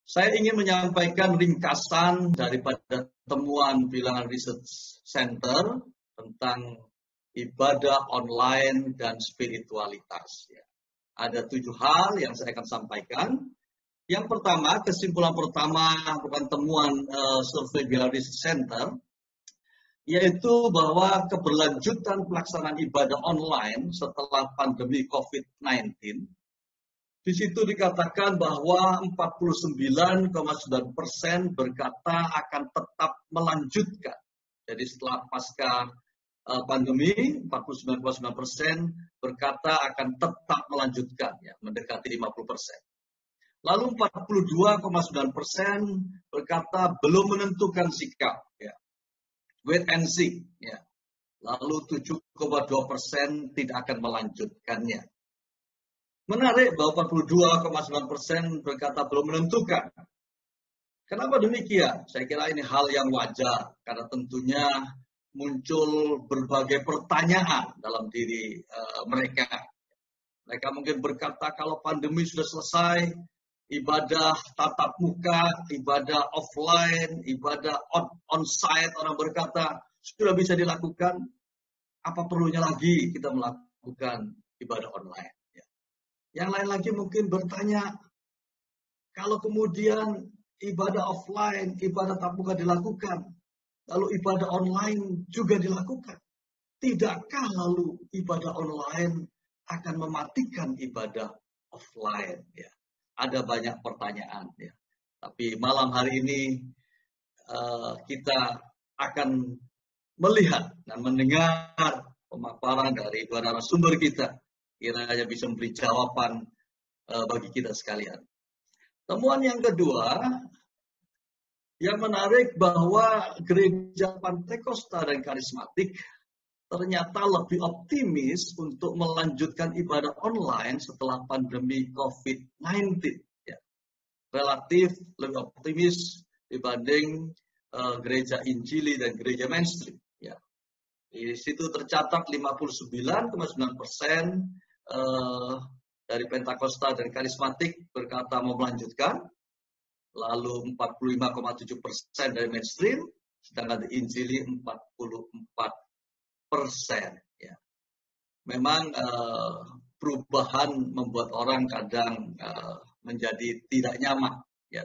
Saya ingin menyampaikan ringkasan daripada temuan Bilangan Research Center tentang ibadah online dan spiritualitas. Ada 7 hal yang saya akan sampaikan. Yang pertama, kesimpulan pertama bukan temuan survei Bilangan Research Center, yaitu bahwa keberlanjutan pelaksanaan ibadah online setelah pandemi COVID-19. Di situ dikatakan bahwa 49,9% berkata akan tetap melanjutkan. Jadi setelah pasca pandemi, 49,9% berkata akan tetap melanjutkan, ya, mendekati 50%. Lalu 42,9% berkata belum menentukan sikap, ya, wait and see. Ya. Lalu 7,2% tidak akan melanjutkannya. Menarik bahwa 42,9% berkata belum menentukan. Kenapa demikian? Saya kira ini hal yang wajar, karena tentunya muncul berbagai pertanyaan dalam diri mereka. Mereka mungkin berkata kalau pandemi sudah selesai, ibadah tatap muka, ibadah offline, ibadah on-site, orang berkata sudah bisa dilakukan, apa perlunya lagi kita melakukan ibadah online? Yang lain lagi mungkin bertanya, kalau kemudian ibadah offline, ibadah tatap muka dilakukan, lalu ibadah online juga dilakukan, tidakkah lalu ibadah online akan mematikan ibadah offline? Ya, ada banyak pertanyaan. Ya. Tapi malam hari ini kita akan melihat dan mendengar pemaparan dari dua narasumber kita. Kiranya bisa memberi jawaban bagi kita sekalian. Temuan yang kedua, yang menarik bahwa gereja Pantekosta dan Karismatik ternyata lebih optimis untuk melanjutkan ibadah online setelah pandemi COVID-19. Ya. Relatif lebih optimis dibanding gereja Injili dan gereja mainstream. Ya. Di situ tercatat 59,9% dari Pentakosta dan Karismatik berkata mau melanjutkan, lalu 45,7% dari mainstream, sedangkan di Injili 44%. Ya. Memang perubahan membuat orang kadang menjadi tidak nyaman. Ya.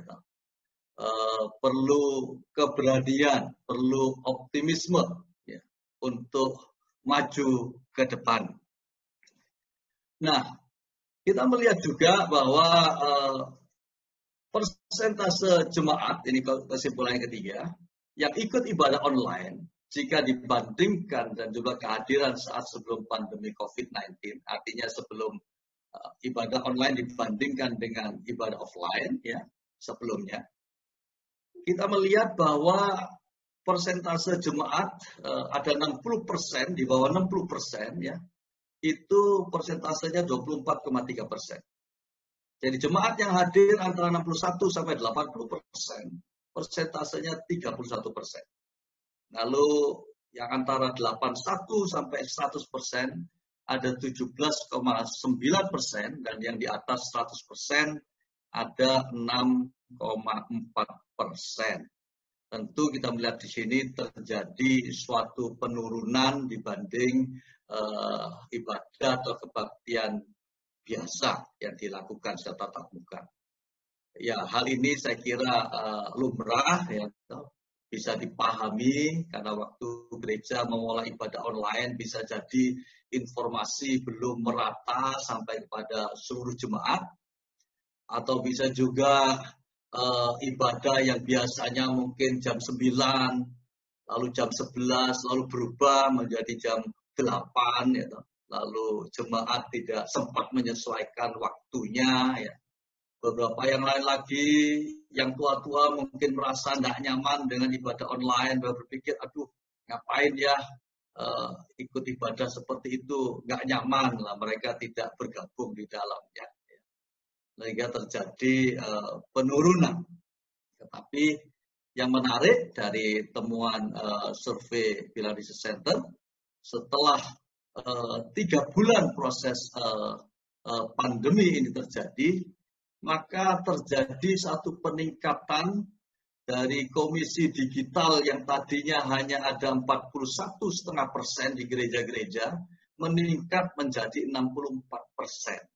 Perlu keberanian, perlu optimisme, ya, untuk maju ke depan. Nah, kita melihat juga bahwa persentase jemaat, ini kesimpulan yang ketiga, yang ikut ibadah online, jika dibandingkan dan juga kehadiran saat sebelum pandemi COVID-19, artinya sebelum ibadah online dibandingkan dengan ibadah offline, ya, sebelumnya, kita melihat bahwa persentase jemaat ada 60%, di bawah 60%, ya, itu persentasenya 24,3%. Jadi jemaat yang hadir antara 61 sampai 80%, persentasenya 31%. Lalu yang antara 81 sampai 100% ada 17,9%, dan yang di atas 100% ada 6,4%. Tentu kita melihat di sini terjadi suatu penurunan dibanding ibadah atau kebaktian biasa yang dilakukan secara tatap muka. Ya, hal ini saya kira lumrah, ya, bisa dipahami karena waktu gereja memulai ibadah online bisa jadi informasi belum merata sampai kepada seluruh jemaat, atau bisa juga ibadah yang biasanya mungkin jam 9, lalu jam 11, lalu berubah menjadi jam 8, ya, lalu jemaat tidak sempat menyesuaikan waktunya. Ya. Beberapa yang lain lagi, yang tua-tua mungkin merasa tidak nyaman dengan ibadah online, berpikir, aduh ngapain ya ikut ibadah seperti itu, nggak nyaman lah, mereka tidak bergabung di dalamnya. Ya. Sehingga terjadi penurunan. Tetapi yang menarik dari temuan survei Bilangan Research Center, setelah 3 bulan proses pandemi ini terjadi, maka terjadi satu peningkatan dari komisi digital yang tadinya hanya ada 41,5% di gereja-gereja, meningkat menjadi 64%.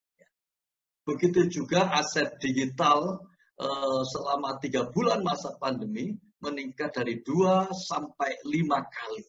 Begitu juga aset digital selama 3 bulan masa pandemi meningkat dari 2 sampai 5 kali.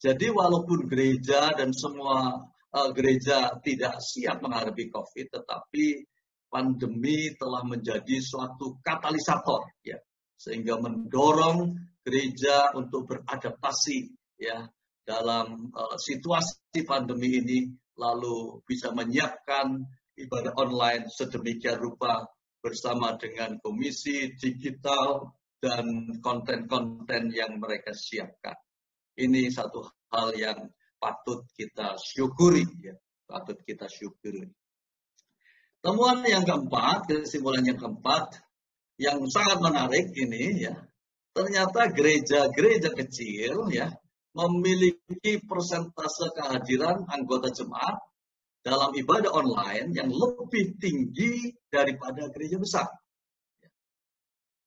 Jadi walaupun gereja dan semua gereja tidak siap menghadapi COVID, tetapi pandemi telah menjadi suatu katalisator, ya, sehingga mendorong gereja untuk beradaptasi, ya, dalam situasi pandemi ini, lalu bisa menyiapkan ibadah online sedemikian rupa bersama dengan komisi digital dan konten-konten yang mereka siapkan. Ini satu hal yang patut kita syukuri, ya, patut kita syukuri. Temuan yang keempat, kesimpulan yang keempat, yang sangat menarik ini, ya, ternyata gereja-gereja kecil, ya, memiliki persentase kehadiran anggota jemaat dalam ibadah online yang lebih tinggi daripada gereja besar.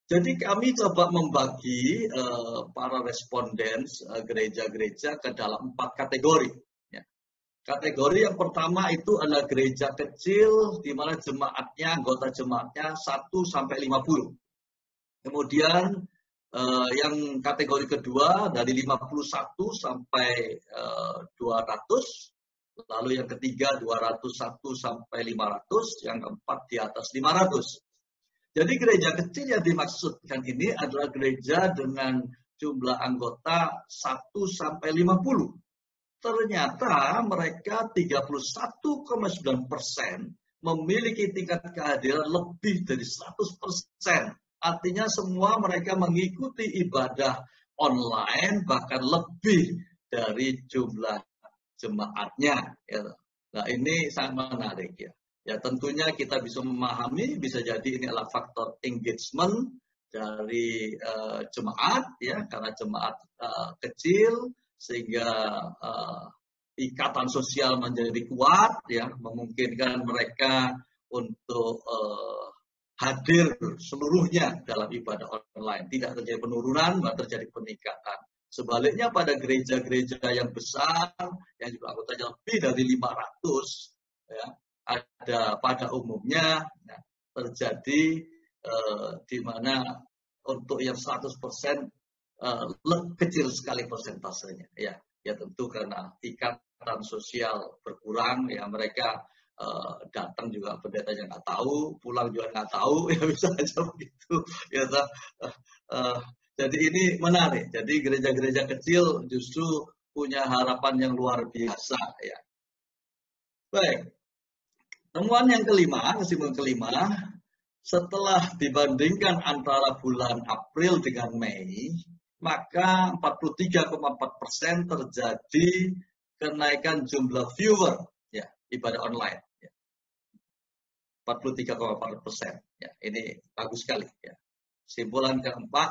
Jadi kami coba membagi para responden gereja-gereja ke dalam 4 kategori. Ya. Kategori yang pertama itu adalah gereja kecil di mana jemaatnya, anggota jemaatnya 1 sampai 50. Kemudian yang kategori kedua dari 51 sampai 200. Lalu yang ketiga 201 sampai 500, yang keempat di atas 500. Jadi gereja kecil yang dimaksudkan ini adalah gereja dengan jumlah anggota 1 sampai 50. Ternyata mereka 31,9% memiliki tingkat kehadiran lebih dari 100%. Artinya semua mereka mengikuti ibadah online bahkan lebih dari jumlah jemaatnya. Nah, ini sangat menarik, ya. Ya, tentunya kita bisa memahami, bisa jadi ini adalah faktor engagement dari jemaat, ya, karena jemaat kecil sehingga ikatan sosial menjadi kuat, ya, memungkinkan mereka untuk hadir seluruhnya dalam ibadah online. Tidak terjadi penurunan, malah terjadi peningkatan. Sebaliknya pada gereja-gereja yang besar, yang juga anggotanya lebih dari 500, ya, ada pada umumnya, ya, terjadi di mana untuk yang 100% kecil sekali persentasenya, ya. Ya tentu karena ikatan sosial berkurang, ya, mereka datang juga pendetanya nggak tahu, pulang juga nggak tahu, ya bisa aja begitu, ya. Jadi ini menarik. Jadi gereja-gereja kecil justru punya harapan yang luar biasa, ya. Baik. Temuan yang kelima, kesimpulan kelima, setelah dibandingkan antara bulan April dengan Mei, maka 43,4% terjadi kenaikan jumlah viewer, ya, ibadah online. Ya. 43,4%. Ya, ini bagus sekali, ya. Kesimpulan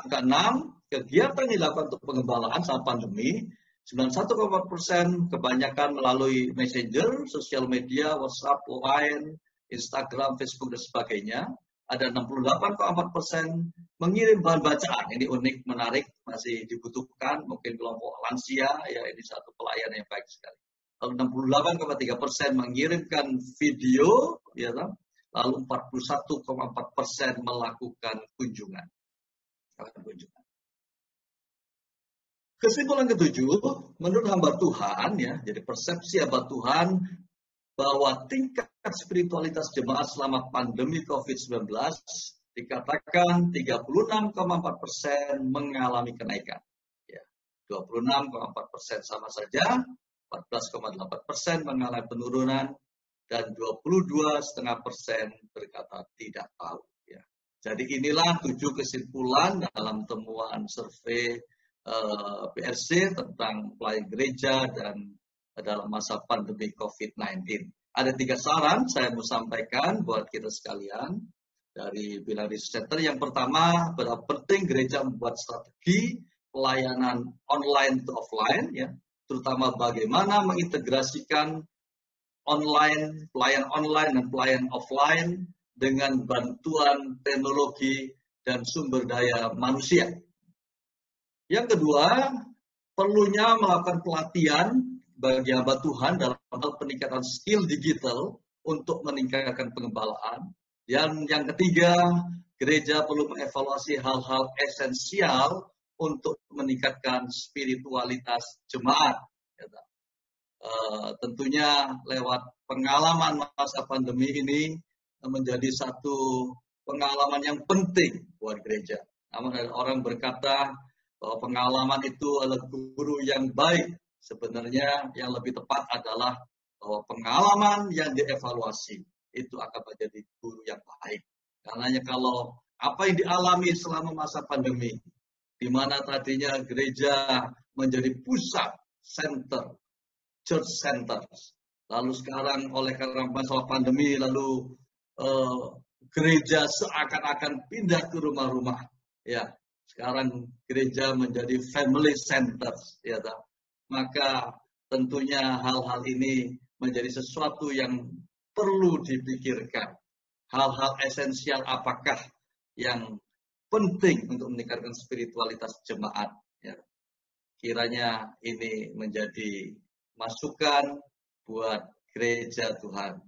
keenam, kegiatan dilakukan untuk pengembalaan saat pandemi 91,4% kebanyakan melalui messenger, sosial media, WhatsApp, Line, Instagram, Facebook, dan sebagainya. Ada 68,4% mengirim bahan bacaan. Ini unik, menarik, masih dibutuhkan. Mungkin kelompok lansia, ya, ini satu pelayanan yang baik sekali. Lalu 68,3% mengirimkan video, ya, lalu 41,4% melakukan kunjungan. Kesimpulan ketujuh, menurut hamba Tuhan, ya, jadi persepsi hamba Tuhan bahwa tingkat spiritualitas jemaat selama pandemi COVID-19 dikatakan 36,4% mengalami kenaikan. Ya, 26,4% sama saja, 14,8% mengalami penurunan, dan 22,5% berkata tidak tahu. Ya. Jadi inilah 7 kesimpulan dalam temuan survei PRC tentang pelayan gereja dan dalam masa pandemi COVID-19. Ada 3 saran saya mau sampaikan buat kita sekalian dari Bilang Research Center. Yang pertama, berapa penting gereja membuat strategi pelayanan online to offline, ya, terutama bagaimana mengintegrasikan online, pelayan online dan pelayan offline dengan bantuan teknologi dan sumber daya manusia. Yang kedua, perlunya melakukan pelatihan bagi hamba Tuhan dalam hal peningkatan skill digital untuk meningkatkan pengembalaan. Dan yang ketiga, gereja perlu mengevaluasi hal-hal esensial untuk meningkatkan spiritualitas jemaat. Tentunya lewat pengalaman masa pandemi ini menjadi satu pengalaman yang penting buat gereja. Namun orang berkata bahwa pengalaman itu adalah guru yang baik. Sebenarnya yang lebih tepat adalah bahwa pengalaman yang dievaluasi itu akan menjadi guru yang baik. Karena kalau apa yang dialami selama masa pandemi, di mana tadinya gereja menjadi pusat, center, church centers. Lalu sekarang oleh karena masalah pandemi, lalu gereja seakan-akan pindah ke rumah-rumah. Ya, sekarang gereja menjadi family centers. Ya, maka tentunya hal-hal ini menjadi sesuatu yang perlu dipikirkan. Hal-hal esensial apakah yang penting untuk meningkatkan spiritualitas jemaat. Ya. Kiranya ini menjadi masukan buat gereja Tuhan.